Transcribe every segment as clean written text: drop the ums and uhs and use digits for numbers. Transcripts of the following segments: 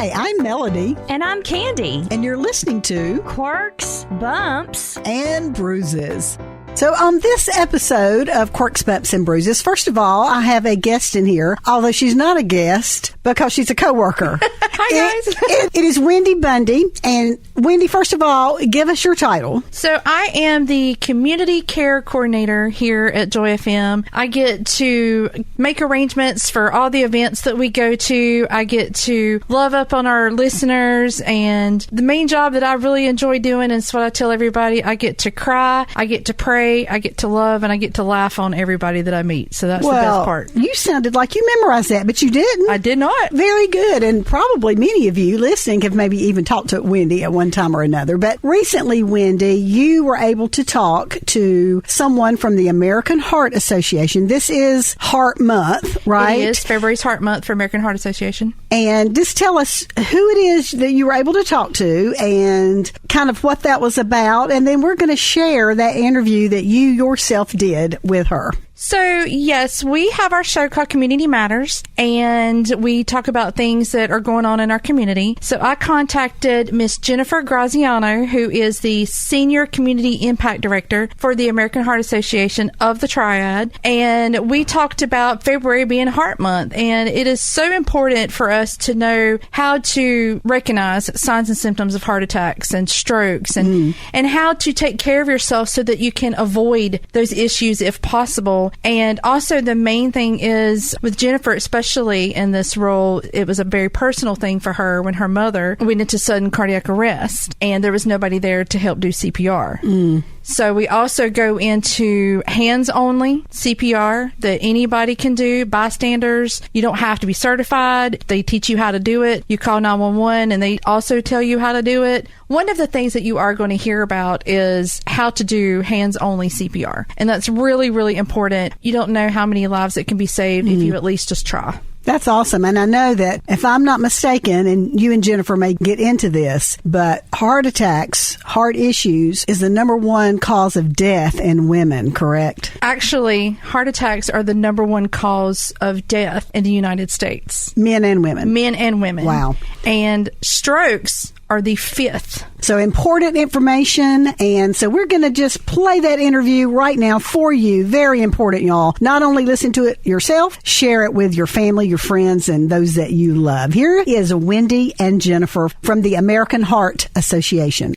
Hi, I'm Melody. And I'm Candy. And you're listening to Quirks, Bumps, and Bruises. So on this episode of Quirks, Bumps, and Bruises, first of all, I have a guest in here, although she's not a guest because she's a coworker. Hi, guys. It is Wendy Bundy. And Wendy, first of all, give us your title. So I am the Community Care Coordinator here at Joy FM. I get to make arrangements for all the events that we go to. I get to love up on our listeners. And the main job that I really enjoy doing, and it's what I tell everybody, I get to cry, I get to pray, I get to love, and I get to laugh on everybody that I meet. So that's the best part. You sounded like you memorized that, but you didn't. I did not. Very good. And probably many of you listening have maybe even talked to Wendy at one time or another. But recently, Wendy, you were able to talk to someone from the American Heart Association. This is Heart Month, right? It is. February's Heart Month for American Heart Association. And just tell us who it is that you were able to talk to and kind of what that was about. And then we're going to share that interview that you yourself did with her. So, yes, we have our show called Community Matters, and we talk about things that are going on in our community. So I contacted Miss Jennifer Graziano, who is the Senior Community Impact Director for the American Heart Association of the Triad, and we talked about February being Heart Month, and it is so important for us to know how to recognize signs and symptoms of heart attacks and strokes, and how to take care of yourself so that you can avoid those issues if possible. And also the main thing is with Jennifer, especially in this role, it was a very personal thing for her when her mother went into sudden cardiac arrest and there was nobody there to help do CPR. So we also go into hands-only CPR that anybody can do, bystanders. You don't have to be certified. They teach you how to do it. You call 911 and they also tell you how to do it. One of the things that you are going to hear about is how to do hands-only CPR. And that's really, really important. You don't know how many lives it can be saved if you at least just try. That's awesome. And I know that if I'm not mistaken, and you and Jennifer may get into this, but heart attacks, heart issues is the number one cause of death in women, correct? Actually, heart attacks are the number one cause of death in the United States. Men and women. Men and women. Wow. And strokes are the fifth. So important information. And so we're going to just play that interview right now for you. Very important, y'all. Not only listen to it yourself, share it with your family, your friends, and those that you love. Here is Wendy and Jennifer from the American Heart Association.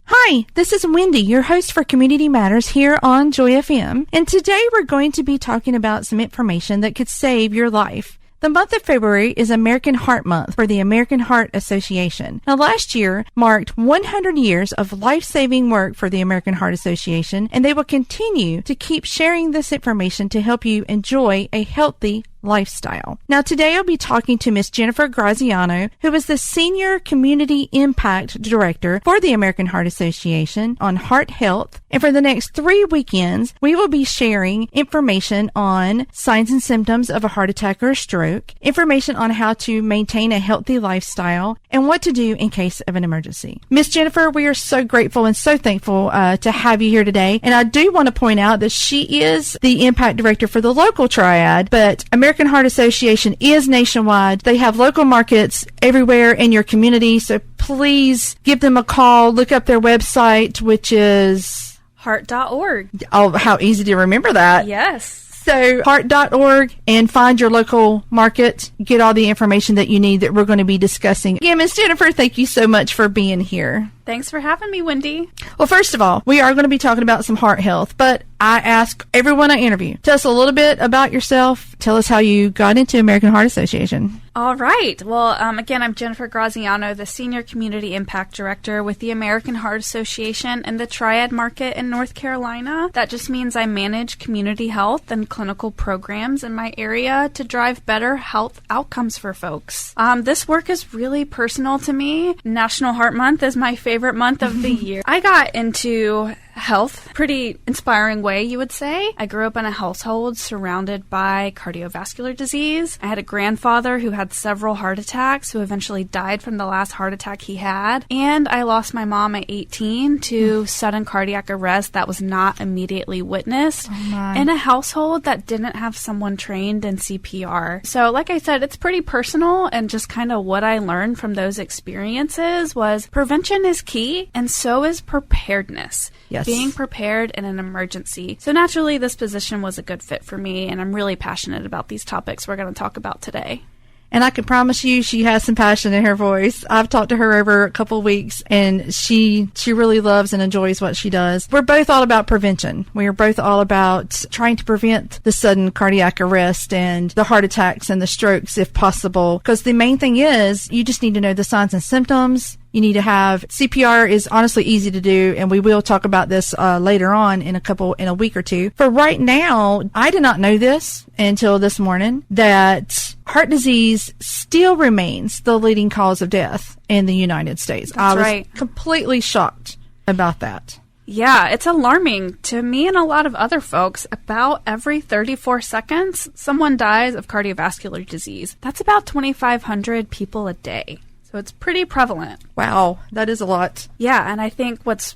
Hi, this is Wendy, your host for Community Matters here on Joy FM. And today we're going to be talking about some information that could save your life. The month of February is American Heart Month for the American Heart Association. Now, last year marked 100 years of life-saving work for the American Heart Association, and they will continue to keep sharing this information to help you enjoy a healthy lifestyle. Now, today I'll be talking to Miss Jennifer Graziano, who is the Senior Community Impact Director for the American Heart Association on heart health. And for the next 3 weekends, we will be sharing information on signs and symptoms of a heart attack or a stroke, information on how to maintain a healthy lifestyle, and what to do in case of an emergency. Miss Jennifer, we are so grateful and so thankful to have you here today. And I do want to point out that she is the Impact Director for the local triad, but American Heart Association is nationwide. They have local markets everywhere in your community, so please give them a call. Look up their website, which is heart.org. Oh, how easy to remember that. Yes. So heart.org, and find your local market. Get all the information that you need that we're going to be discussing. Again, Ms. Jennifer, thank you so much for being here. Thanks for having me, Wendy. Well, first of all, we are going to be talking about some heart health, but I ask everyone I interview, tell us a little bit about yourself. Tell us how you got into American Heart Association. All right. Well, again, I'm Jennifer Graziano, the Senior Community Impact Director with the American Heart Association and the Triad Market in North Carolina. That just means I manage community health and clinical programs in my area to drive better health outcomes for folks. This work is really personal to me. National Heart Month is my favorite month of the year. I got into health. Pretty inspiring way, you would say. I grew up in a household surrounded by cardiovascular disease. I had a grandfather who had several heart attacks, who eventually died from the last heart attack he had. And I lost my mom at 18 to sudden cardiac arrest that was not immediately witnessed in a household that didn't have someone trained in CPR. So like I said, it's pretty personal, and just kind of what I learned from those experiences was prevention is key, and so is preparedness. Yes. Being prepared in an emergency. So naturally, this position was a good fit for me, and I'm really passionate about these topics we're going to talk about today. And I can promise you she has some passion in her voice. I've talked to her over a couple of weeks, and she really loves and enjoys what she does. We're both all about prevention. We are both all about trying to prevent the sudden cardiac arrest and the heart attacks and the strokes if possible. Because the main thing is you just need to know the signs and symptoms. You need to have CPR is honestly easy to do, and we will talk about this later on in a week or two. For right now, I did not know this until this morning, that heart disease still remains the leading cause of death in the United States. That's I was right. completely shocked about that. Yeah, it's alarming to me and a lot of other folks. About every 34 seconds, someone dies of cardiovascular disease. That's about 2,500 people a day. So it's pretty prevalent. Wow, that is a lot. Yeah, and I think what's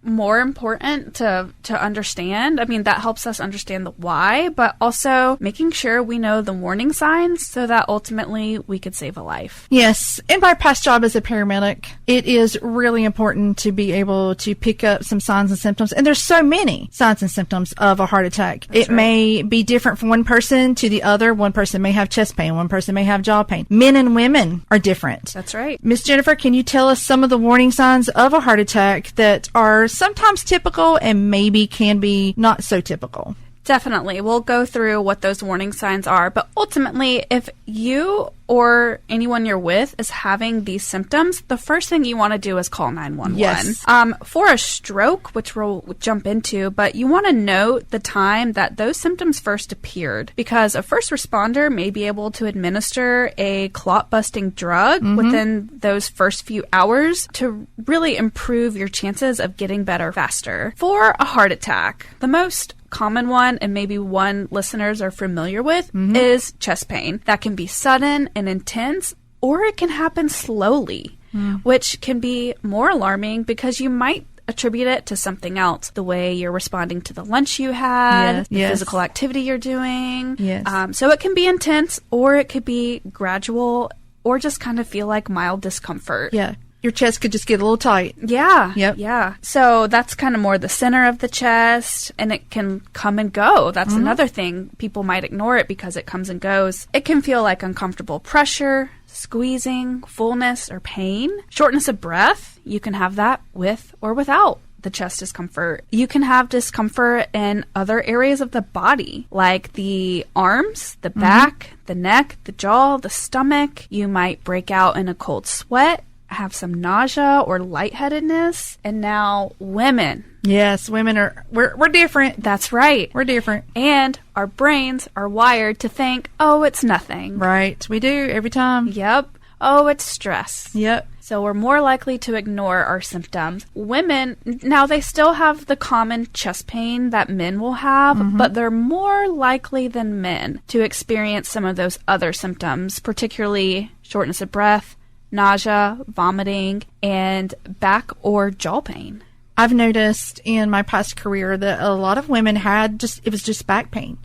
more important to understand, I mean, that helps us understand the why, but also making sure we know the warning signs so that ultimately we could save a life. Yes. In my past job as a paramedic, it is really important to be able to pick up some signs and symptoms. And there's so many signs and symptoms of a heart attack. It may be different from one person to the other. One person may have chest pain. One person may have jaw pain. Men and women are different. That's right. Miss Jennifer, can you tell us some of the warning signs of a heart attack that are sometimes typical and maybe can be not so typical? Definitely. We'll go through what those warning signs are. But ultimately, if you or anyone you're with is having these symptoms, the first thing you want to do is call 911. Yes. For a stroke, which we'll jump into, but you want to note the time that those symptoms first appeared, because a first responder may be able to administer a clot-busting drug within those first few hours to really improve your chances of getting better faster. For a heart attack, the most common one, and maybe one listeners are familiar with, is chest pain. That can be sudden and intense, or it can happen slowly, which can be more alarming because you might attribute it to something else. The way you're responding to the lunch you had, the physical activity you're doing. Yes. So it can be intense, or it could be gradual, or just kind of feel like mild discomfort. Yeah. Your chest could just get a little tight. Yeah. Yep. Yeah. So that's kind of more the center of the chest, and it can come and go. That's another thing. People might ignore it because it comes and goes. It can feel like uncomfortable pressure, squeezing, fullness, or pain. Shortness of breath. You can have that with or without the chest discomfort. You can have discomfort in other areas of the body, like the arms, the back, the neck, the jaw, the stomach. You might break out in a cold sweat, have some nausea or lightheadedness. And now women. Yes, women are, we're different. That's right. We're different. And our brains are wired to think, oh, it's nothing. Right. We do every time. Yep. Oh, it's stress. Yep. So we're more likely to ignore our symptoms. Women, now they still have the common chest pain that men will have, but they're more likely than men to experience some of those other symptoms, particularly shortness of breath, nausea, vomiting, and back or jaw pain. I've noticed in my past career that a lot of women it was just back pain.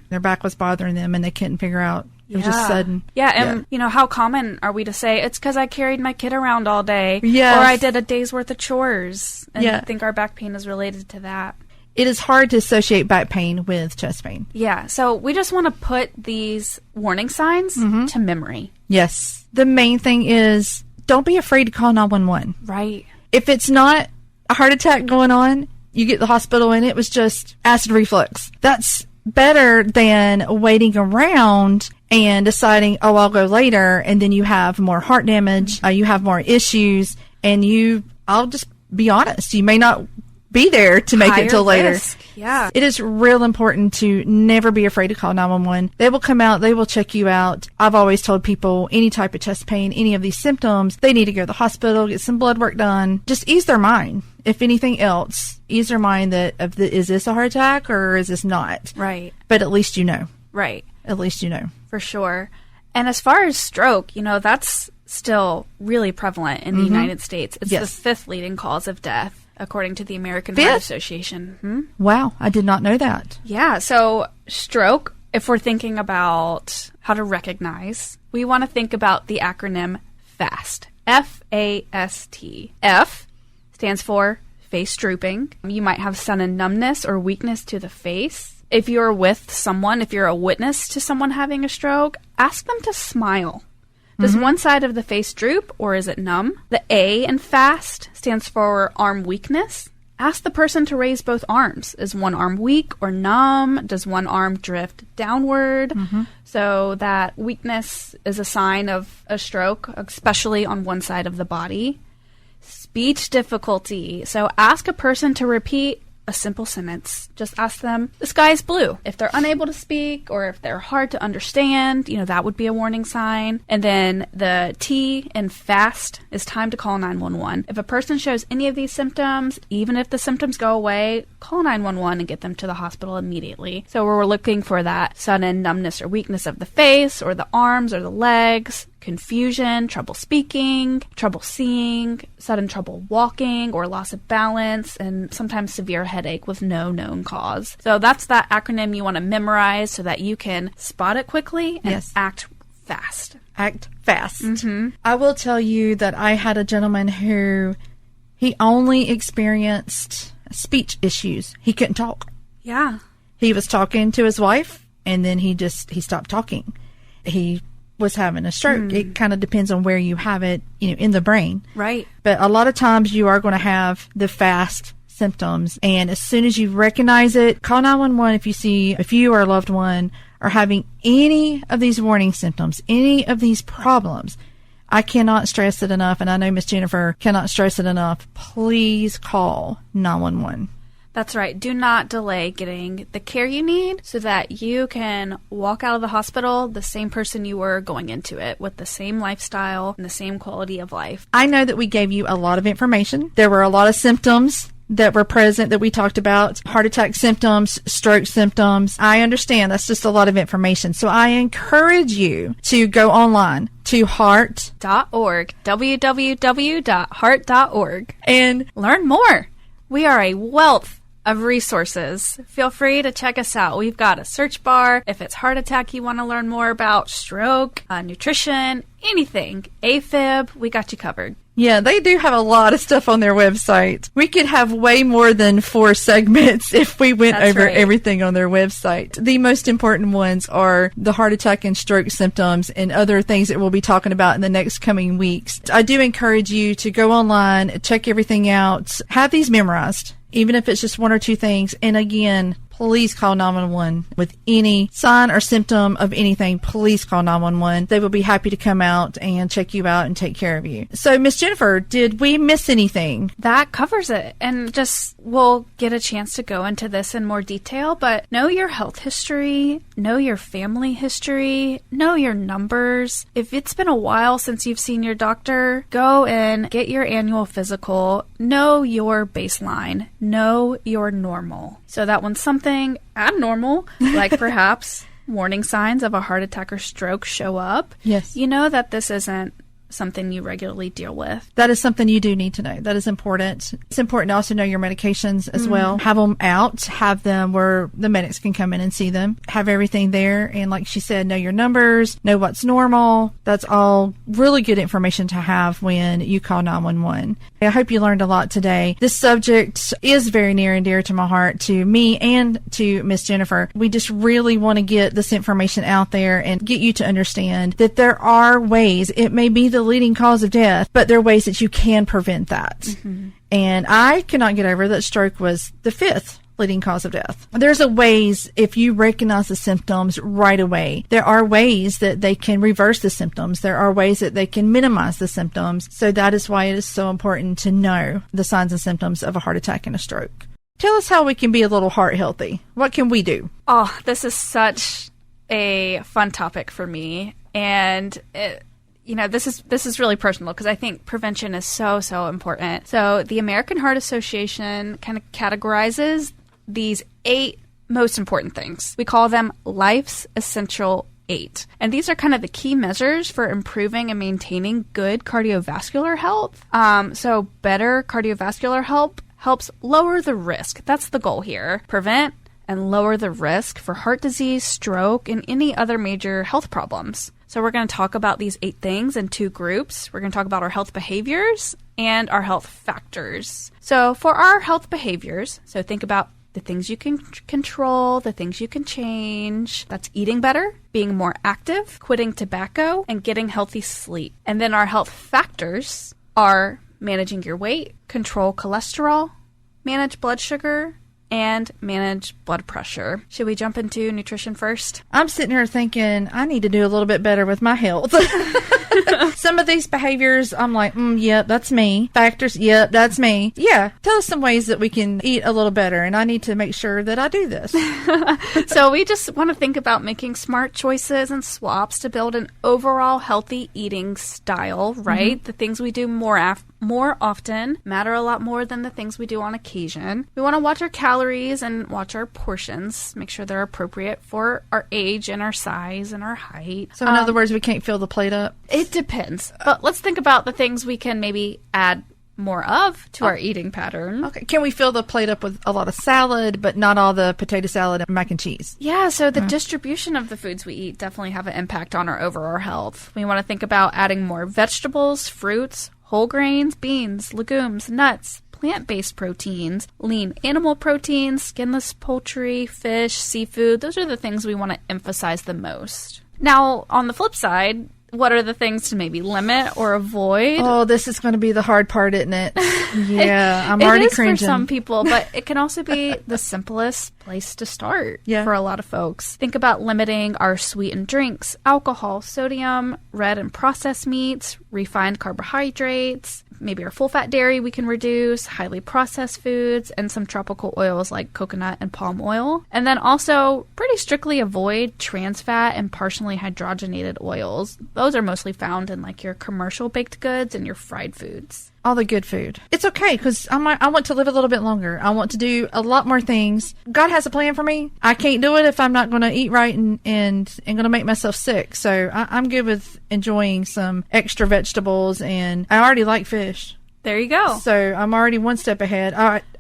Their back was bothering them and they couldn't figure out. It was just sudden. Yeah, and you know, how common are we to say, it's because I carried my kid around all day, Yes. or I did a day's worth of chores, and Yeah. think our back pain is related to that. It is hard to associate back pain with chest pain. Yeah, so we just want to put these warning signs to memory. Yes. The main thing is don't be afraid to call 911. Right. If it's not a heart attack going on, you get to the hospital and it was just acid reflux. That's better than waiting around and deciding, oh, I'll go later, and then you have more heart damage, you have more issues, and I'll just be honest, you may not be there to make it till later. Risk. Yeah. It is real important to never be afraid to call 911. They will come out. They will check you out. I've always told people any type of chest pain, any of these symptoms, they need to go to the hospital, get some blood work done. Just ease their mind. If anything else, ease their mind that is this a heart attack or is this not? Right. But at least you know. Right. At least you know. For sure. And as far as stroke, that's still really prevalent in the United States. It's the 5th leading cause of death, according to the American Heart Association. Wow, I did not know that. Yeah, so stroke, if we're thinking about how to recognize, we want to think about the acronym FAST. F-A-S-T. F stands for face drooping. You might have sudden numbness or weakness to the face. If you're with someone, if you're a witness to someone having a stroke, ask them to smile. Does one side of the face droop or is it numb? The A in FAST stands for arm weakness. Ask the person to raise both arms. Is one arm weak or numb? Does one arm drift downward? So that weakness is a sign of a stroke, especially on one side of the body. Speech difficulty. So ask a person to repeat a simple sentence. Just ask them, the sky is blue. If they're unable to speak or if they're hard to understand, that would be a warning sign. And then the T in FAST is time to call 911. If a person shows any of these symptoms, even if the symptoms go away, call 911 and get them to the hospital immediately. So we're looking for that sudden numbness or weakness of the face or the arms or the legs, confusion, trouble speaking, trouble seeing, sudden trouble walking or loss of balance, and sometimes severe headache with no known cause. So that's that acronym you want to memorize so that you can spot it quickly and act fast. Act fast. I will tell you that I had a gentleman who he only experienced speech issues. He couldn't talk. Yeah. He was talking to his wife and then he stopped talking. He was having a stroke. It kind of depends on where you have it, in the brain. Right. But a lot of times you are going to have the fast symptoms. And as soon as you recognize it, call 911 if you or a loved one are having any of these warning symptoms, any of these problems. I cannot stress it enough. And I know Miss Jennifer cannot stress it enough. Please call 911. That's right. Do not delay getting the care you need so that you can walk out of the hospital the same person you were going into it, with the same lifestyle and the same quality of life. I know that we gave you a lot of information. There were a lot of symptoms that were present that we talked about. Heart attack symptoms, stroke symptoms. I understand that's just a lot of information. So I encourage you to go online to heart.org, www.heart.org, and learn more. We are a wealth of resources. Feel free to check us out. We've got a search bar. If it's heart attack you want to learn more about, stroke, nutrition, anything, AFib, we got you covered. Yeah, they do have a lot of stuff on their website. We could have way more than 4 segments if we went over everything on their website. The most important ones are the heart attack and stroke symptoms and other things that we'll be talking about in the next coming weeks. I do encourage you to go online, check everything out, have these memorized, even if it's just 1 or 2 things. And again, please call 911 with any sign or symptom of anything. Please call 911. They will be happy to come out and check you out and take care of you. So, Miss Jennifer, did we miss anything? That covers it. And we'll get a chance to go into this in more detail, but know your health history, know your family history, know your numbers. If it's been a while since you've seen your doctor, go and get your annual physical. Know your baseline. Know your normal. So that when something abnormal, like perhaps warning signs of a heart attack or stroke, show up, you know that this isn't something you regularly deal with. That is something you do need to know. That is important. It's important to also know your medications as well. Have them out, have them where the medics can come in and see them, have everything there. And like she said, know your numbers, know what's normal. That's all really good information to have when you call 911. I hope you learned a lot today. This subject is very near and dear to my heart, to me and to Miss Jennifer. We just really want to get this information out there and get you to understand that there are ways. It may be the leading cause of death, but there are ways that you can prevent that. And I cannot get over that stroke was the 5th leading cause of death. There's a ways, if you recognize the symptoms right away, there are ways that they can reverse the symptoms. There are ways that they can minimize the symptoms. So that is why it is so important to know the signs and symptoms of a heart attack and a stroke. Tell us how we can be a little heart healthy. What can we do? Oh, this is such a fun topic for me. And this is really personal because I think prevention is so important. So the American Heart Association kind of categorizes these 8 most important things. We call them life's essential 8. And these are kind of the key measures for improving and maintaining good cardiovascular health. So better cardiovascular health helps lower the risk. That's the goal here. Prevent and lower the risk for heart disease, stroke, and any other major health problems. So we're going to talk about these 8 things in 2 groups. We're going to talk about our health behaviors and our health factors. So for our health behaviors, so think about the things you can control, the things you can change. That's eating better, being more active, quitting tobacco, and getting healthy sleep. And then our health factors are managing your weight, control cholesterol, manage blood sugar, and manage blood pressure. Should we jump into nutrition first? I'm sitting here thinking I need to do a little bit better with my health. Some of these behaviors, I'm like, yep, that's me. Factors, yep, that's me. Yeah, tell us some ways that we can eat a little better, and I need to make sure that I do this. So we just want to think about making smart choices and swaps to build an overall healthy eating style, right? Mm-hmm. The things we do more often matter a lot more than the things we do on occasion. We want to watch our calories and watch our portions, make sure they're appropriate for our age and our size and our height. So in other words, we can't fill the plate up? It depends. But let's think about the things we can maybe add more of to our eating pattern. Okay. Can we fill the plate up with a lot of salad, but not all the potato salad and mac and cheese? Yeah, so the distribution of the foods we eat definitely have an impact on our overall health. We want to think about adding more vegetables, fruits, whole grains, beans, legumes, nuts, plant-based proteins, lean animal proteins, skinless poultry, fish, seafood. Those are the things we want to emphasize the most. Now, on the flip side, what are the things to maybe limit or avoid? Oh, this is going to be the hard part, isn't it? Yeah, I'm already cringing. It is for some people, but it can also be the simplest place to start for a lot of folks. Think about limiting our sweetened drinks, alcohol, sodium, red and processed meats, refined carbohydrates, maybe our full-fat dairy we can reduce, highly processed foods, and some tropical oils like coconut and palm oil. And then also pretty strictly avoid trans fat and partially hydrogenated oils. Those are mostly found in like your commercial baked goods and your fried foods. All the good food. It's okay because I want to live a little bit longer. I want to do a lot more things. God has a plan for me. I can't do it if I'm not going to eat right and going to make myself sick. So I'm good with enjoying some extra vegetables, and I already like fish. There you go. So I'm already one step ahead.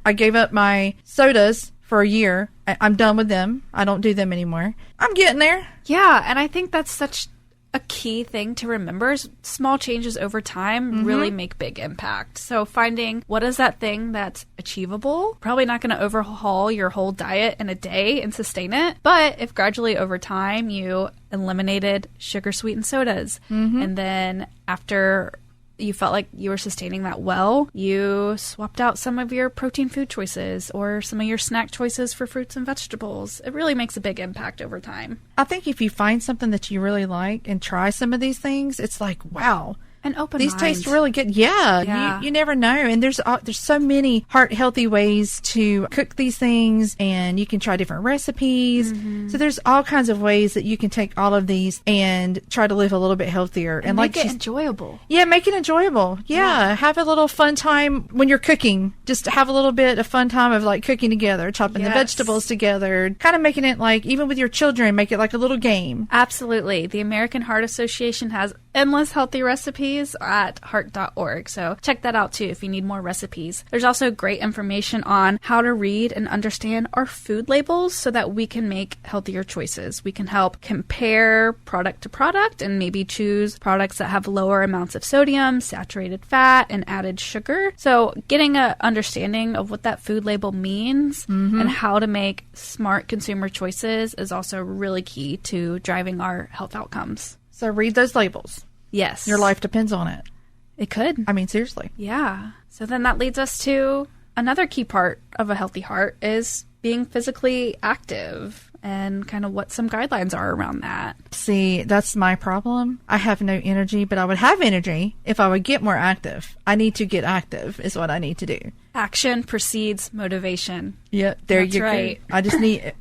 I gave up my sodas for a year. I'm done with them. I don't do them anymore. I'm getting there. Yeah, and I think that's such a key thing to remember is small changes over time really make big impact. So finding what is that thing that's achievable, probably not going to overhaul your whole diet in a day and sustain it. But if gradually over time you eliminated sugar sweetened sodas and then after you felt like you were sustaining that well, you swapped out some of your protein food choices or some of your snack choices for fruits and vegetables. It really makes a big impact over time. I think if you find something that you really like and try some of these things, it's like, wow. An open These mind. Taste really good. Yeah. You never know. And there's so many heart healthy ways to cook these things, and you can try different recipes. So there's all kinds of ways that you can take all of these and try to live a little bit healthier. And make it enjoyable. Yeah, make it enjoyable. Yeah. Have a little fun time when you're cooking. Just have a little bit of fun time of like cooking together, chopping the vegetables together, kind of making it like, even with your children, make it like a little game. Absolutely. The American Heart Association has endless healthy recipes at heart.org. So check that out too if you need more recipes. There's also great information on how to read and understand our food labels so that we can make healthier choices. We can help compare product to product and maybe choose products that have lower amounts of sodium, saturated fat, and added sugar. So getting an understanding of what that food label means and how to make smart consumer choices is also really key to driving our health outcomes. So read those labels. Yes. Your life depends on it. It could. I mean, seriously. Yeah. So then that leads us to another key part of a healthy heart is being physically active and kind of what some guidelines are around that. See, that's my problem. I have no energy, but I would have energy if I would get more active. I need to get active is what I need to do. Action precedes motivation. Yeah, there That's you right. go. I just need,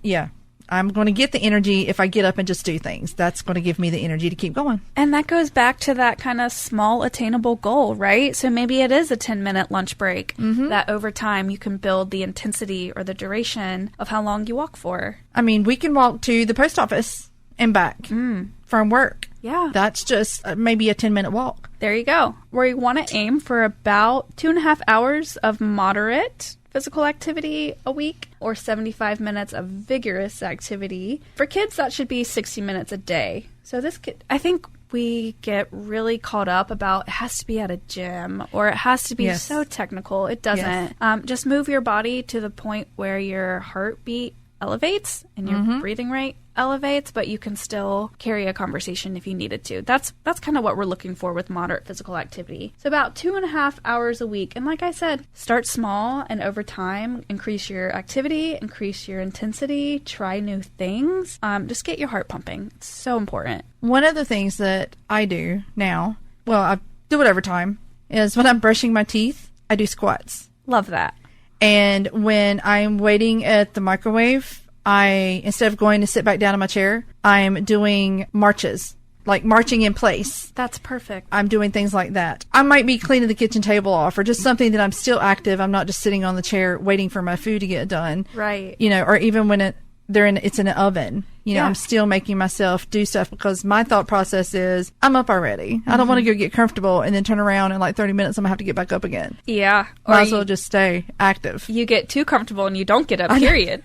I'm going to get the energy if I get up and just do things. That's going to give me the energy to keep going. And that goes back to that kind of small attainable goal, right? So maybe it is a 10-minute lunch break that over time you can build the intensity or the duration of how long you walk for. I mean, we can walk to the post office and back from work. Yeah. That's just maybe a 10-minute walk. There you go. Where you want to aim for about 2.5 hours of moderate physical activity a week or 75 minutes of vigorous activity. For kids, that should be 60 minutes a day. So I think we get really caught up about it has to be at a gym or it has to be so technical. It doesn't. Yes. Just move your body to the point where your heartbeat elevates and your breathing rate elevates, but you can still carry a conversation if you needed to. That's kind of what we're looking for with moderate physical activity. So about 2.5 hours a week. And like I said, start small and over time, increase your activity, increase your intensity, try new things. Just get your heart pumping. It's so important. One of the things that I do now, well, I do it every time, is when I'm brushing my teeth, I do squats. Love that. And when I'm waiting at the microwave, instead of going to sit back down in my chair, I'm doing marches, like marching in place. That's perfect. I'm doing things like that. I might be cleaning the kitchen table off or just something that I'm still active. I'm not just sitting on the chair waiting for my food to get done. Right. Or even when it's in an oven. I'm still making myself do stuff because my thought process is I'm up already. I don't want to go get comfortable and then turn around in like 30 minutes. I'm going to have to get back up again. Yeah. Might as well just stay active. You get too comfortable and you don't get up, period.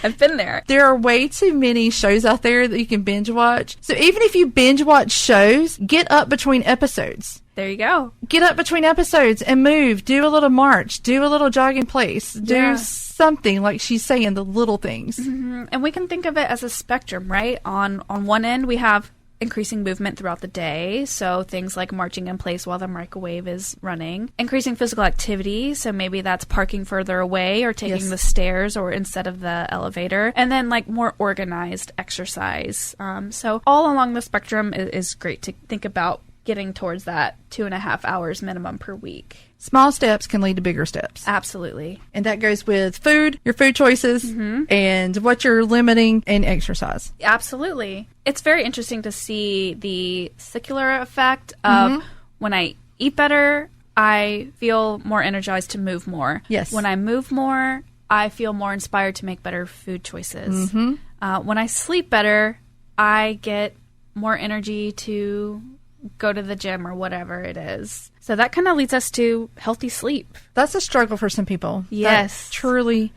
I've been there. There are way too many shows out there that you can binge watch. So even if you binge watch shows, get up between episodes. There you go. Get up between episodes and move. Do a little march. Do a little jog in place. Do something like she's saying, the little things. Mm-hmm. And we can think of it as a spectrum, right? On one end, we have increasing movement throughout the day. So things like marching in place while the microwave is running. Increasing physical activity. So maybe that's parking further away or taking the stairs or instead of the elevator. And then like more organized exercise. So all along the spectrum is great to think about getting towards that 2.5 hours minimum per week. Small steps can lead to bigger steps. Absolutely. And that goes with food, your food choices, and what you're limiting in exercise. Absolutely. It's very interesting to see the secular effect of when I eat better, I feel more energized to move more. Yes. When I move more, I feel more inspired to make better food choices. When I sleep better, I get more energy to go to the gym or whatever it is. So that kind of leads us to healthy sleep. That's a struggle for some people. Yes.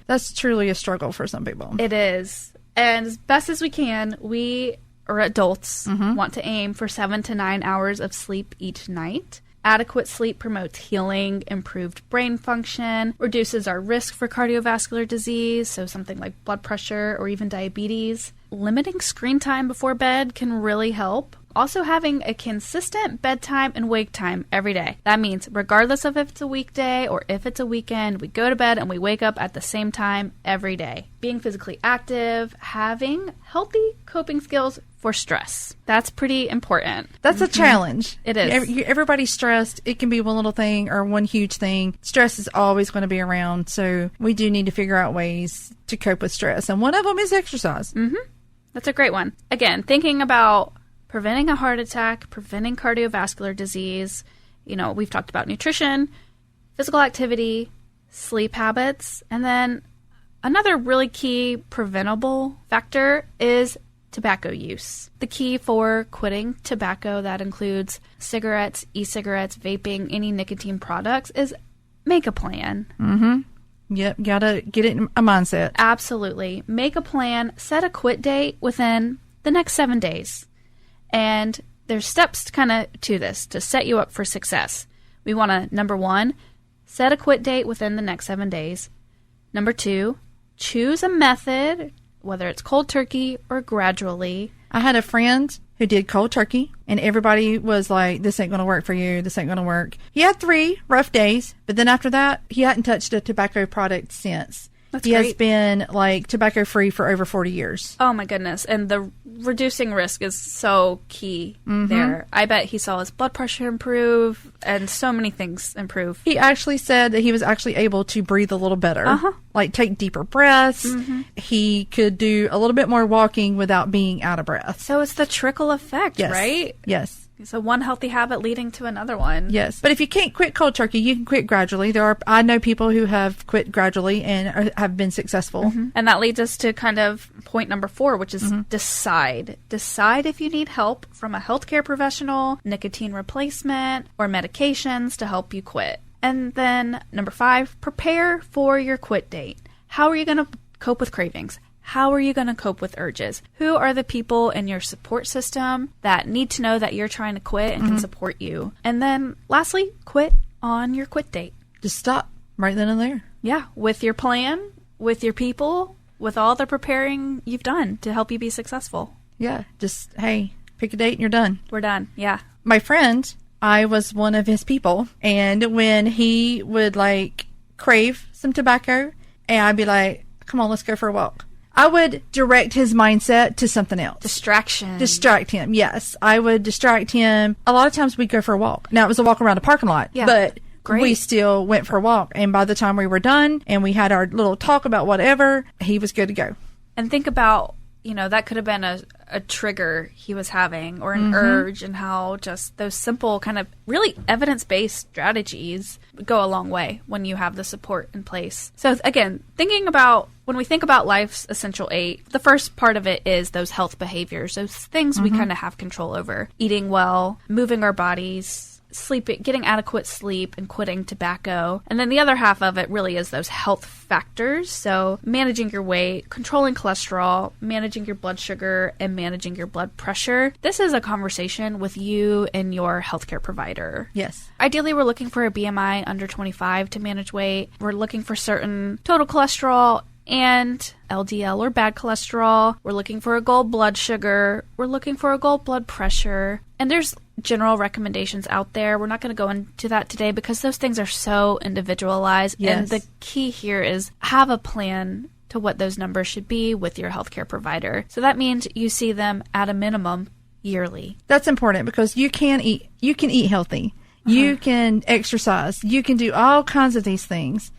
That's truly a struggle for some people. It is. And as best as we can, we, or adults, want to aim for 7 to 9 hours of sleep each night. Adequate sleep promotes healing, improved brain function, reduces our risk for cardiovascular disease, so something like blood pressure or even diabetes. Limiting screen time before bed can really help. Also having a consistent bedtime and wake time every day. That means regardless of if it's a weekday or if it's a weekend, we go to bed and we wake up at the same time every day. Being physically active, having healthy coping skills for stress. That's pretty important. That's a challenge. It is. Everybody's stressed. It can be one little thing or one huge thing. Stress is always going to be around. So we do need to figure out ways to cope with stress. And one of them is exercise. That's a great one. Again, thinking about preventing a heart attack, preventing cardiovascular disease. We've talked about nutrition, physical activity, sleep habits, and then another really key preventable factor is tobacco use. The key for quitting tobacco, that includes cigarettes, e-cigarettes, vaping, any nicotine products, is make a plan. Yep, gotta get it in a mindset. Absolutely. Make a plan, set a quit date within the next 7 days. And there's steps to this to set you up for success. We want to, number 1, set a quit date within the next 7 days. Number 2, choose a method, whether it's cold turkey or gradually. I had a friend who did cold turkey, and everybody was like, this ain't going to work for you. This ain't going to work. He had 3 rough days, but then after that, he hadn't touched a tobacco product since. That's he great. has been like tobacco free for over 40 years. Oh my goodness. And the reducing risk is so key there. I bet he saw his blood pressure improve and so many things improve. He actually said that he was actually able to breathe a little better, like take deeper breaths. He could do a little bit more walking without being out of breath. So it's the trickle effect, Yes. right? Yes. So one healthy habit leading to another one. Yes. But if you can't quit cold turkey, you can quit gradually. I know people who have quit gradually and have been successful. And that leads us to kind of point number 4, which is decide. Decide if you need help from a healthcare professional, nicotine replacement, or medications to help you quit. And then number 5, prepare for your quit date. How are you going to cope with cravings? How are you going to cope with urges? Who are the people in your support system that need to know that you're trying to quit and can support you? And then lastly, quit on your quit date. Just stop right then and there. Yeah, with your plan, with your people, with all the preparing you've done to help you be successful. Yeah. Just, hey, pick a date and you're done. We're done. Yeah. My friend, I was one of his people. And when he would like crave some tobacco, and I'd be like, come on, let's go for a walk. I would direct his mindset to something else. Distract him, yes. I would distract him. A lot of times we'd go for a walk. Now, it was a walk around a parking lot, but we still went for a walk. And by the time we were done and we had our little talk about whatever, he was good to go. And think about, that could have been a trigger he was having or an urge, and how just those simple kind of really evidence-based strategies go a long way when you have the support in place. So again, when we think about life's essential 8, the first part of it is those health behaviors, those things we kind of have control over. Eating well, moving our bodies, sleeping, getting adequate sleep, and quitting tobacco. And then the other half of it really is those health factors. So managing your weight, controlling cholesterol, managing your blood sugar, and managing your blood pressure. This is a conversation with you and your healthcare provider. Yes. Ideally, we're looking for a BMI under 25 to manage weight. We're looking for certain total cholesterol and LDL or bad cholesterol. We're looking for a goal blood sugar. We're looking for a goal blood pressure. And there's general recommendations out there. We're not going to go into that today because those things are so individualized. Yes. And the key here is have a plan to what those numbers should be with your healthcare provider. So that means you see them at a minimum yearly. That's important because you can eat healthy. You can exercise. You can do all kinds of these things,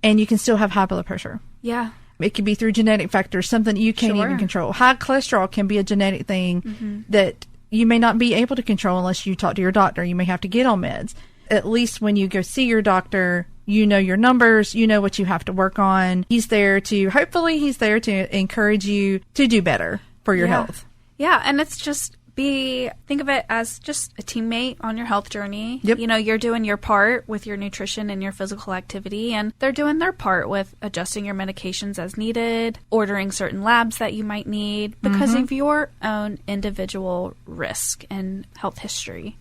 and you can still have high blood pressure. Yeah. It could be through genetic factors, something you can't even control. High cholesterol can be a genetic thing that you may not be able to control unless you talk to your doctor. You may have to get on meds. At least when you go see your doctor, you know your numbers, you know what you have to work on. Hopefully he's there to encourage you to do better for your health. Yeah, and it's just think of it as just a teammate on your health journey. Yep. You're doing your part with your nutrition and your physical activity, and they're doing their part with adjusting your medications as needed, ordering certain labs that you might need because of your own individual risk and health history.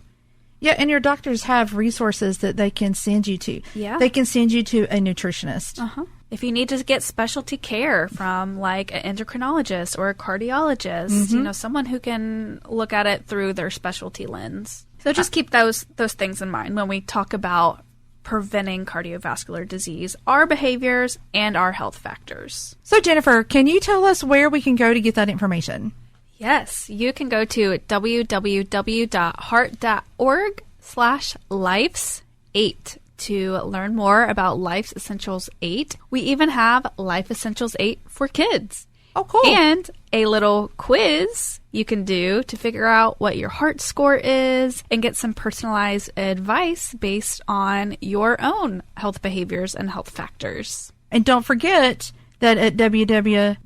Yeah, and your doctors have resources that they can send you to. Yeah. They can send you to a nutritionist. If you need to get specialty care from like an endocrinologist or a cardiologist, someone who can look at it through their specialty lens. So just keep those things in mind when we talk about preventing cardiovascular disease, our behaviors and our health factors. So Jennifer, can you tell us where we can go to get that information? Yes, you can go to www.heart.org/lifes8 to learn more about Life's Essentials 8. We even have Life Essentials 8 for kids. Oh, cool. And a little quiz you can do to figure out what your heart score is and get some personalized advice based on your own health behaviors and health factors. And don't forget that at www.heart.org,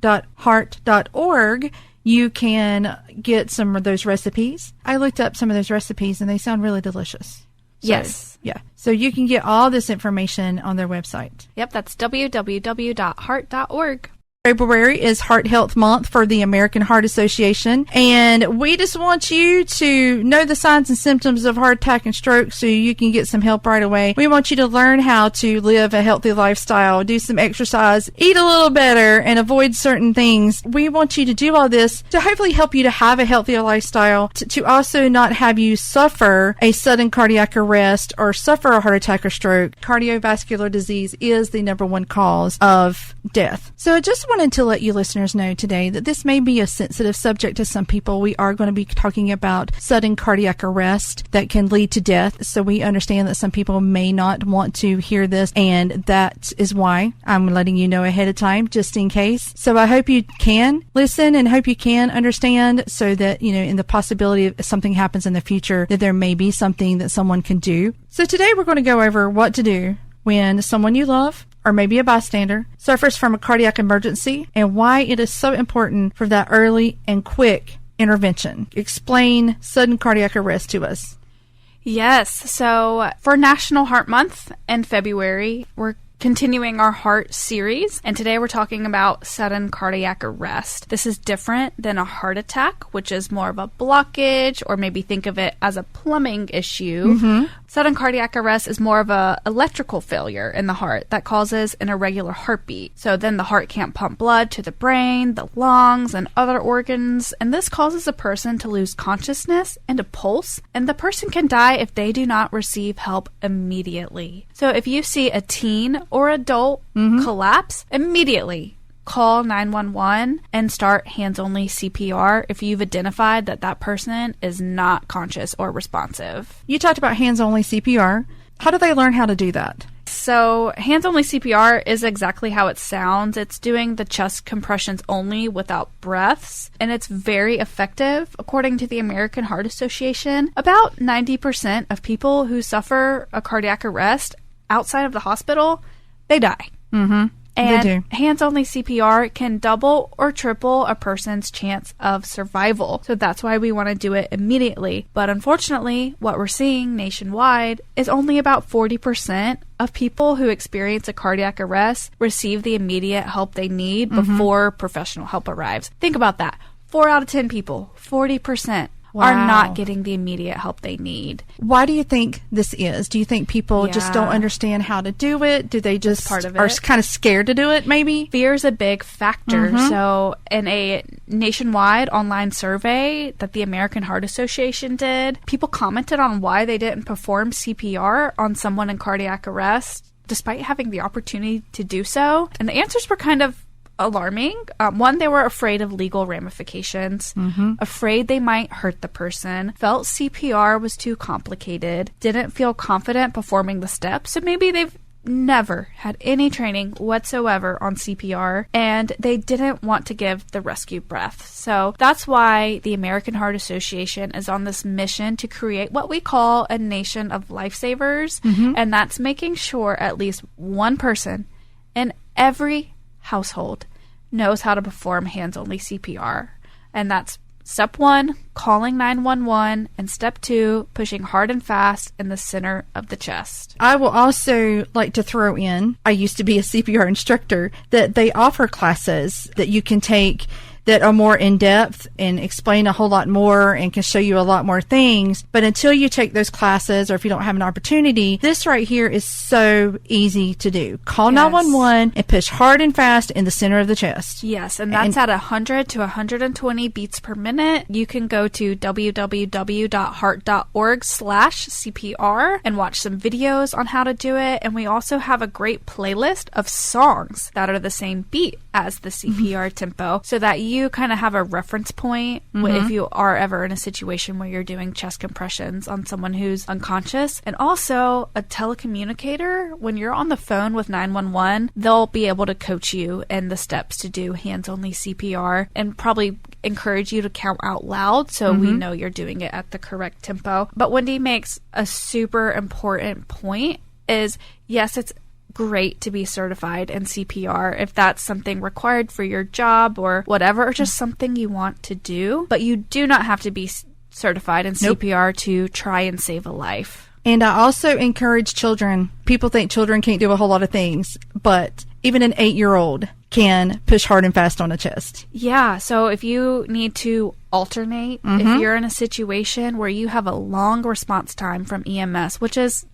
you can get some of those recipes. I looked up some of those recipes and they sound really delicious. Yes. Yeah. So you can get all this information on their website. Yep, that's www.heart.org. February is Heart Health Month for the American Heart Association, and we just want you to know the signs and symptoms of heart attack and stroke so you can get some help right away. We want you to learn how to live a healthy lifestyle, do some exercise, eat a little better, and avoid certain things. We want you to do all this to hopefully help you to have a healthier lifestyle, to also not have you suffer a sudden cardiac arrest or suffer a heart attack or stroke. Cardiovascular disease is the number one cause of death. So I just wanted to let you listeners know today that this may be a sensitive subject to some people. We are going to be talking about sudden cardiac arrest that can lead to death. So we understand that some people may not want to hear this, and that is why I'm letting you know ahead of time, just in case. So I hope you can listen and hope you can understand, so that, you know, in the possibility of something happens in the future, that there may be something that someone can do. So today we're going to go over what to do when someone you love, or maybe a bystander, suffers from a cardiac emergency, and why it is so important for that early and quick intervention. Explain sudden cardiac arrest to us. Yes. So for National Heart Month in February, we're continuing our heart series, and today we're talking about sudden cardiac arrest. This is different than a heart attack, which is more of a blockage, or maybe think of it as a plumbing issue. Sudden cardiac arrest is more of a electrical failure in the heart that causes an irregular heartbeat. So then the heart can't pump blood to the brain, the lungs, and other organs, and this causes a person to lose consciousness and a pulse, and the person can die if they do not receive help immediately. So if you see a teen or adult collapse, immediately call 911 and start hands-only CPR if you've identified that that person is not conscious or responsive. You talked about hands-only CPR. How do they learn how to do that? So hands-only CPR is exactly how it sounds. It's doing the chest compressions only without breaths, and it's very effective. According to the American Heart Association, about 90% of people who suffer a cardiac arrest outside of the hospital, they die. And hands-only CPR can double or triple a person's chance of survival. So that's why we want to do it immediately. But unfortunately, what we're seeing nationwide is only about 40% of people who experience a cardiac arrest receive the immediate help they need before professional help arrives. Think about that. 4 out of 10 people, 40%. Are not getting the immediate help they need. Why do you think this is? Do you think people just don't understand how to do it? Do they just part of it. Are kind of scared to do it, maybe? Fear is a big factor. So in a nationwide online survey that the American Heart Association did, people commented on why they didn't perform CPR on someone in cardiac arrest despite having the opportunity to do so. And the answers were kind of alarming. One, they were afraid of legal ramifications, afraid they might hurt the person, felt CPR was too complicated, didn't feel confident performing the steps, so maybe they've never had any training whatsoever on CPR, and they didn't want to give the rescue breath. So that's why the American Heart Association is on this mission to create what we call a nation of lifesavers, and that's making sure at least one person in every household knows how to perform hands-only CPR. And that's step 1, calling 911, and step 2, pushing hard and fast in the center of the chest. I will also like to throw in, I used to be a CPR instructor, that they offer classes that you can take that are more in-depth and explain a whole lot more and can show you a lot more things. But until you take those classes, or if you don't have an opportunity, this right here is so easy to do. Call 911 and push hard and fast in the center of the chest. Yes, and that's at 100 to 120 beats per minute. You can go to www.heart.org/CPR and watch some videos on how to do it. And we also have a great playlist of songs that are the same beat as the CPR tempo, so that you kind of have a reference point if you are ever in a situation where you're doing chest compressions on someone who's unconscious. And also a telecommunicator, when you're on the phone with 911, they'll be able to coach you in the steps to do hands-only CPR and probably encourage you to count out loud so we know you're doing it at the correct tempo. But Wendy makes a super important point is, yes, it's great to be certified in CPR if that's something required for your job or whatever, or just something you want to do. But you do not have to be certified in CPR to try and save a life. And I also encourage children. People think children can't do a whole lot of things, but even an 8-year-old can push hard and fast on a chest. Yeah. So if you need to alternate, if you're in a situation where you have a long response time from EMS, which is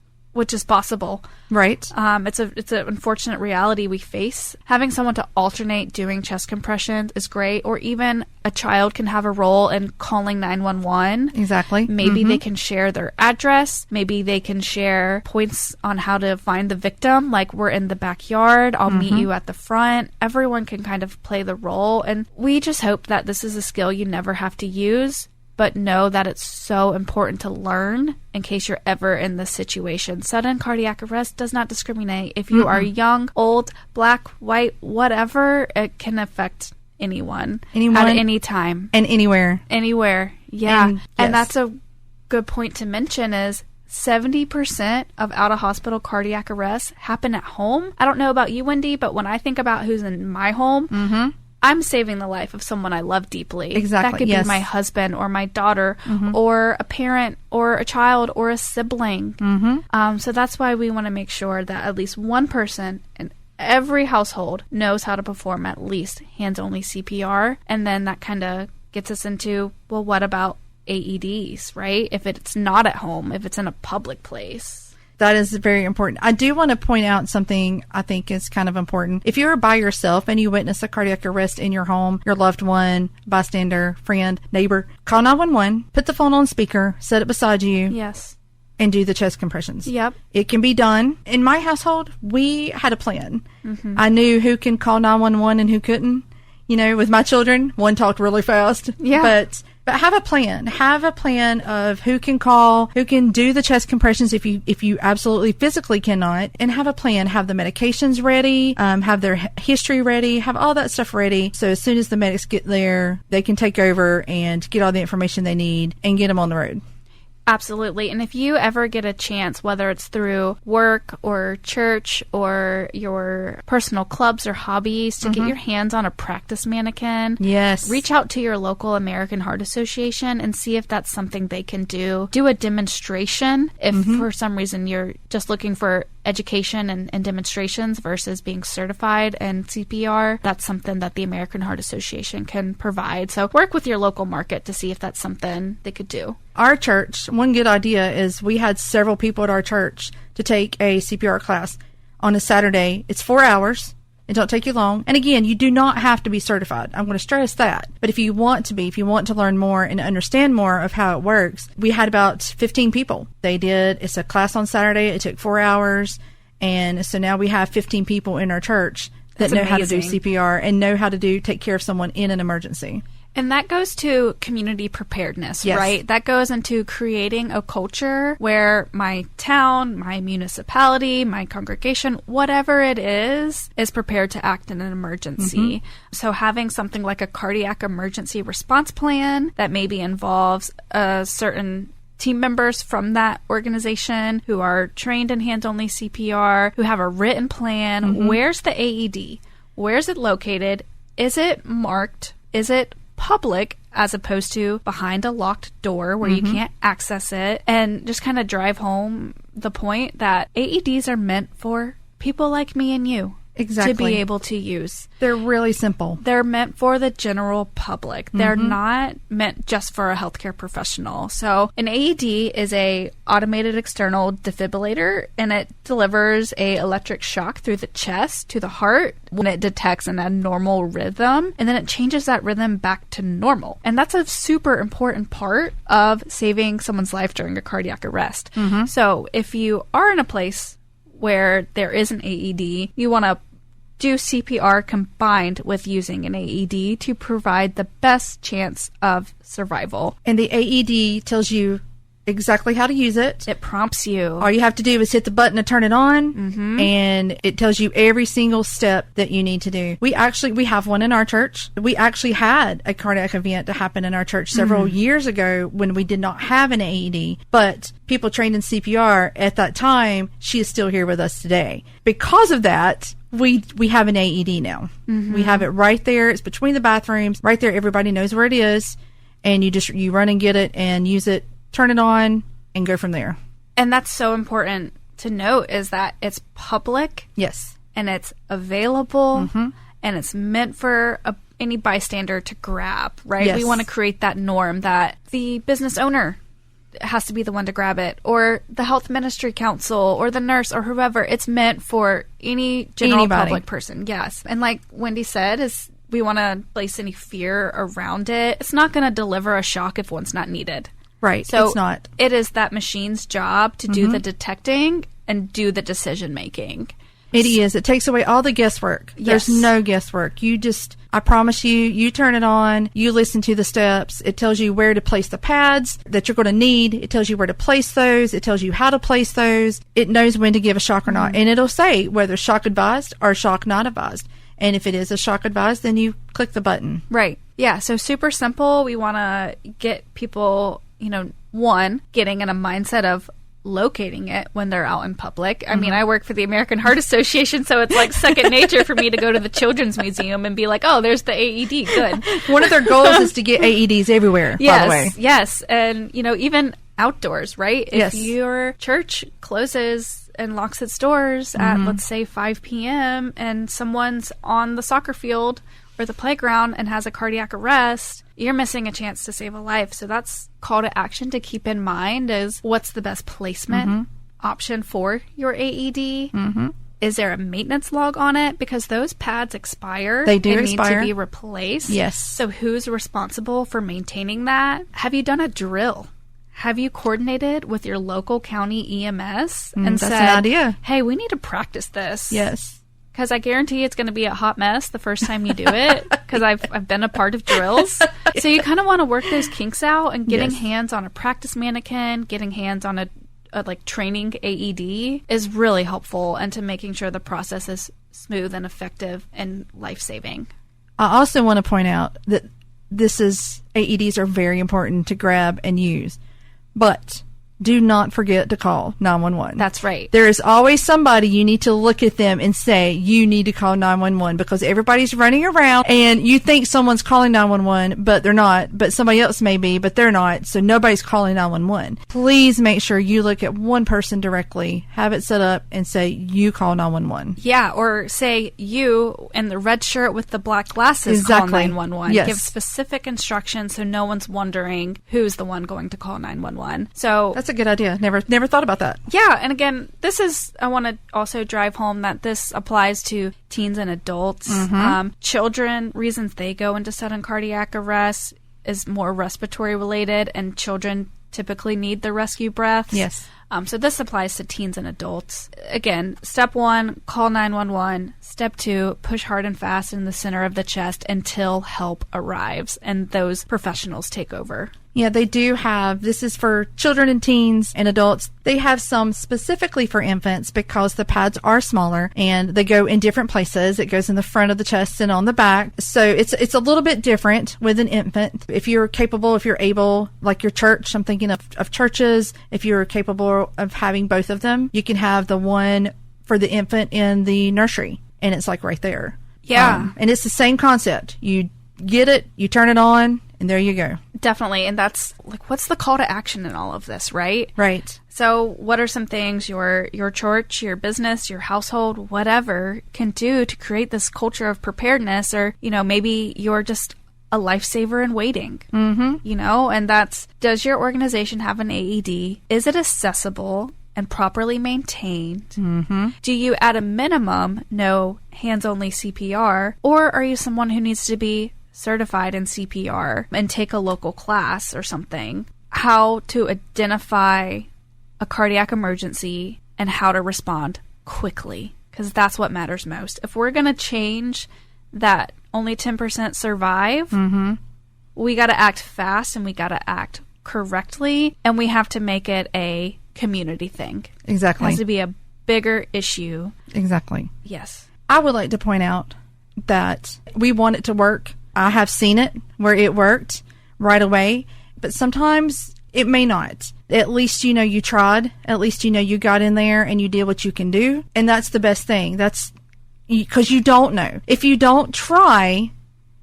possible. Right. It's an unfortunate reality we face. Having someone to alternate doing chest compressions is great, or even a child can have a role in calling 911. Exactly. Maybe they can share their address. Maybe they can share points on how to find the victim. Like, we're in the backyard. I'll meet you at the front. Everyone can kind of play the role. And we just hope that this is a skill you never have to use, but know that it's so important to learn in case you're ever in this situation. Sudden cardiac arrest does not discriminate. If you are young, old, black, white, whatever, it can affect anyone at any time. And anywhere. Anywhere, yeah. And that's a good point to mention is 70% of out-of-hospital cardiac arrests happen at home. I don't know about you, Wendy, but when I think about who's in my home, I'm saving the life of someone I love deeply. Exactly. That could be my husband or my daughter or a parent or a child or a sibling. So that's why we want to make sure that at least one person in every household knows how to perform at least hands-only CPR. And then that kind of gets us into, well, what about AEDs, right? If it's not at home, if it's in a public place. That is very important. I do want to point out something I think is kind of important. If you're by yourself and you witness a cardiac arrest in your home, your loved one, bystander, friend, neighbor, call 911, put the phone on speaker, set it beside you. Yes. And do the chest compressions. Yep. It can be done. In my household, we had a plan. I knew who can call 911 and who couldn't. You know, with my children, one talked really fast. Yeah. But have a plan. Have a plan of who can call, who can do the chest compressions if you absolutely physically cannot, and have a plan. Have the medications ready, have their history ready, have all that stuff ready. So as soon as the medics get there, they can take over and get all the information they need and get them on the road. Absolutely. And if you ever get a chance, whether it's through work or church or your personal clubs or hobbies, to get your hands on a practice mannequin, yes, reach out to your local American Heart Association and see if that's something they can do. Do a demonstration if for some reason you're just looking for education and demonstrations versus being certified in CPR. That's something that the American Heart Association can provide. So work with your local market to see if that's something they could do. Our church, one good idea is we had several people at our church to take a CPR class on a Saturday. It's 4 hours. It don't take you long. And again, you do not have to be certified. I'm going to stress that. But if you want to be, if you want to learn more and understand more of how it works, we had about 15 people. It's a class on Saturday. It took 4 hours. And so now we have 15 people in our church that know how to do CPR and know how to take care of someone in an emergency. And that goes to community preparedness, yes, right? That goes into creating a culture where my town, my municipality, my congregation, whatever it is prepared to act in an emergency. So having something like a cardiac emergency response plan that maybe involves certain team members from that organization who are trained in hands-only CPR, who have a written plan. Where's the AED? Where's it located? Is it marked? Is it public as opposed to behind a locked door where you can't access it? And just kind of drive home the point that AEDs are meant for people like me and you. Exactly. To be able to use. They're really simple. They're meant for the general public. They're not meant just for a healthcare professional. So an AED is a automated external defibrillator, and it delivers a electric shock through the chest to the heart when it detects an abnormal rhythm, and then it changes that rhythm back to normal. And that's a super important part of saving someone's life during a cardiac arrest. So if you are in a place where there is an AED, you want to do CPR combined with using an AED to provide the best chance of survival. And the AED tells you exactly how to use it. It prompts you. All you have to do is hit the button to turn it on, and it tells you every single step that you need to do. We have one in our church. We actually had a cardiac event to happen in our church several years ago when we did not have an AED, but people trained in CPR at that time, she is still here with us today. Because of that, we have an AED now. We have it right there. It's between the bathrooms, right there. Everybody knows where it is, and you run and get it and use it, turn it on, and go from there. And that's so important to note, is that it's public. Yes. And it's available. and it's meant for any bystander to grab, right? Yes. We want to create that norm that the business owner has to be the one to grab it, or the health ministry council, or the nurse, or whoever. It's meant for any general public person. Yes. And like Wendy said, is we want to place any fear around it. It's not going to deliver a shock if one's not needed. Right. So it's not. It is that machine's job to do the detecting and do the decision making. It is. It takes away all the guesswork. Yes. There's no guesswork. I promise you turn it on, you listen to the steps. It tells you where to place the pads that you're going to need. It tells you where to place those. It tells you how to place those. It knows when to give a shock or not. And it'll say whether shock advised or shock not advised. And if it is a shock advised, then you click the button. Right. Yeah. So super simple. We want to get people, one, getting in a mindset of locating it when they're out in public. I mean, I work for the American Heart Association, so it's like second nature for me to go to the Children's Museum and be like, oh, there's the AED. Good. One of their goals is to get AEDs everywhere, by the way. Yes. And, even outdoors, right? Yes. If your church closes and locks its doors at, let's say, 5 p.m. and someone's on the soccer field or the playground and has a cardiac arrest, you're missing a chance to save a life. So that's call to action to keep in mind is what's the best placement option for your AED? Is there a maintenance log on it? Because those pads expire. They do and expire. need to be replaced. Yes. So who's responsible for maintaining that? Have you done a drill? Have you coordinated with your local county EMS and that's said, an idea. hey, we need to practice this? Yes. Because I guarantee it's going to be a hot mess the first time you do it, because I've been a part of drills. So you kind of want to work those kinks out, and getting hands on a practice mannequin, getting hands on a training AED is really helpful into making sure the process is smooth and effective and life-saving. I also want to point out that AEDs are very important to grab and use, but do not forget to call 911. That's right. There is always somebody you need to look at them and say, you need to call 911, because everybody's running around and you think someone's calling 911, but they're not, but somebody else may be, but they're not. So nobody's calling 911. Please make sure you look at one person directly, have it set up and say, you call 911. Yeah. Or say you in the red shirt with the black glasses call 911. Yes. Give specific instructions so no one's wondering who's the one going to call 911. So that's a good idea. Never thought about that. Yeah, and again, I want to also drive home that this applies to teens and adults. Children, reasons they go into sudden cardiac arrest is more respiratory related, and children typically need the rescue breaths. Yes. So this applies to teens and adults. Again, step 1, call 911. Step 2, push hard and fast in the center of the chest until help arrives and those professionals take over. Yeah, they do have, this is for children and teens and adults. They have some specifically for infants because the pads are smaller and they go in different places. It goes in the front of the chest and on the back. So it's a little bit different with an infant. If you're capable, if you're able, like your church, I'm thinking of churches, if you're capable of having both of them, you can have the one for the infant in the nursery and it's like right there. Yeah. And it's the same concept. You get it, you turn it on, and there you go. Definitely. And that's like, what's the call to action in all of this, right? Right. So what are some things your church, your business, your household, whatever can do to create this culture of preparedness? Or, maybe you're just a lifesaver in waiting, and that's, does your organization have an AED? Is it accessible and properly maintained? Do you, at a minimum, know hands-only CPR? Or are you someone who needs to be certified in CPR and take a local class or something? How to identify a cardiac emergency and how to respond quickly, because that's what matters most. If we're going to change that only 10% survive, we got to act fast and we got to act correctly, and we have to make it a community thing. Exactly. It has to be a bigger issue. Exactly. Yes. I would like to point out that we want it to work. I have seen it where it worked right away, but sometimes it may not. At least you tried. At least you got in there and you did what you can do. And that's the best thing. That's because you don't know. If you don't try,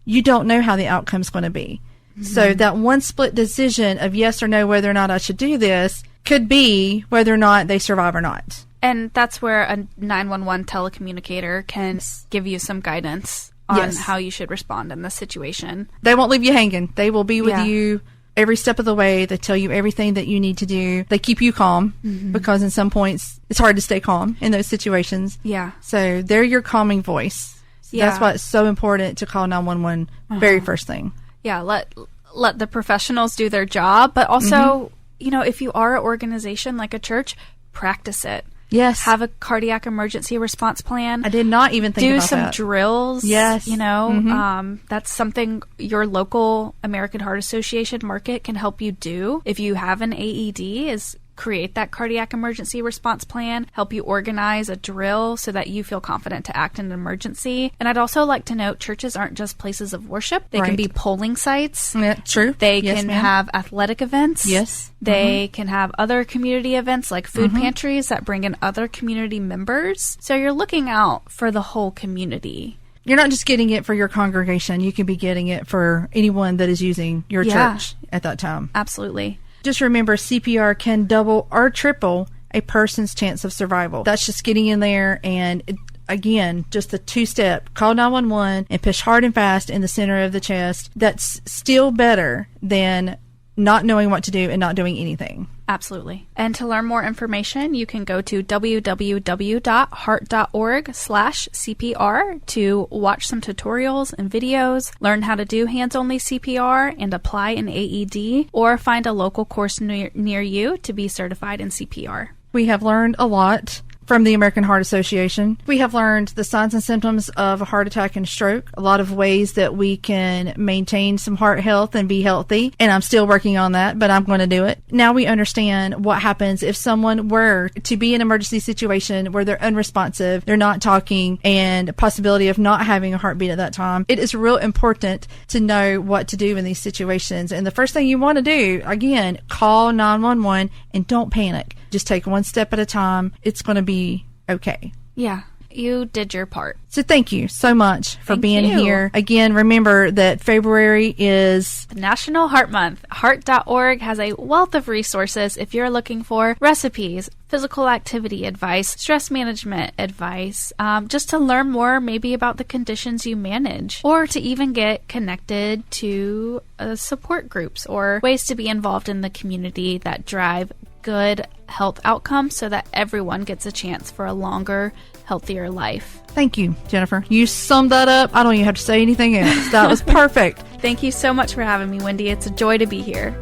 you don't know how the outcome's going to be. So that one split decision of yes or no, whether or not I should do this, could be whether or not they survive or not. And that's where a 911 telecommunicator can give you some guidance on how you should respond in this situation. They won't leave you hanging. They will be with you every step of the way. They tell you everything that you need to do. They keep you calm because in some points it's hard to stay calm in those situations. Yeah. So they're your calming voice. So that's why it's so important to call 911 very first thing. Yeah. Let the professionals do their job, but also, you know, if you are an organization like a church, practice it. Yes. Have a cardiac emergency response plan. I did not even think about that. Do some drills. Yes. You know, that's something your local American Heart Association market can help you do. If you have an AED, is create that cardiac emergency response plan, help you organize a drill so that you feel confident to act in an emergency. And I'd also like to note, churches aren't just places of worship. They can be polling sites. Yeah, true. They can have athletic events. Yes. They can have other community events like food pantries that bring in other community members. So you're looking out for the whole community. You're not just getting it for your congregation. You can be getting it for anyone that is using your church at that time. Absolutely. Just remember, CPR can double or triple a person's chance of survival. That's just getting in there and, again, just the two-step. Call 911 and push hard and fast in the center of the chest. That's still better than not knowing what to do and not doing anything. Absolutely. And to learn more information, you can go to www.heart.org/CPR to watch some tutorials and videos, learn how to do hands-only CPR and apply an AED, or find a local course near you to be certified in CPR. We have learned a lot from the American Heart Association. We have learned the signs and symptoms of a heart attack and stroke, a lot of ways that we can maintain some heart health and be healthy. And I'm still working on that, but I'm going to do it. Now we understand what happens if someone were to be in an emergency situation where they're unresponsive, they're not talking, and a possibility of not having a heartbeat at that time. It is real important to know what to do in these situations. And the first thing you want to do, again, call 911 and don't panic. Just take one step at a time. It's going to be okay. Yeah, you did your part. So thank you so much for being here. Again, remember that February is National Heart Month. Heart.org has a wealth of resources if you're looking for recipes, physical activity advice, stress management advice, just to learn more maybe about the conditions you manage, or to even get connected to support groups or ways to be involved in the community that drive good health outcomes so that everyone gets a chance for a longer, healthier life. Thank you, Jennifer. You summed that up. I don't even have to say anything else. That was perfect. Thank you so much for having me, Wendy. It's a joy to be here.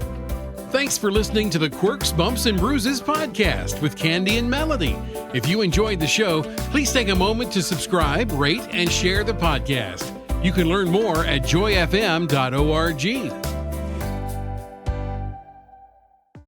Thanks for listening to the Quirks, Bumps, and Bruises podcast with Candy and Melody. If you enjoyed the show, please take a moment to subscribe, rate, and share the podcast. You can learn more at joyfm.org.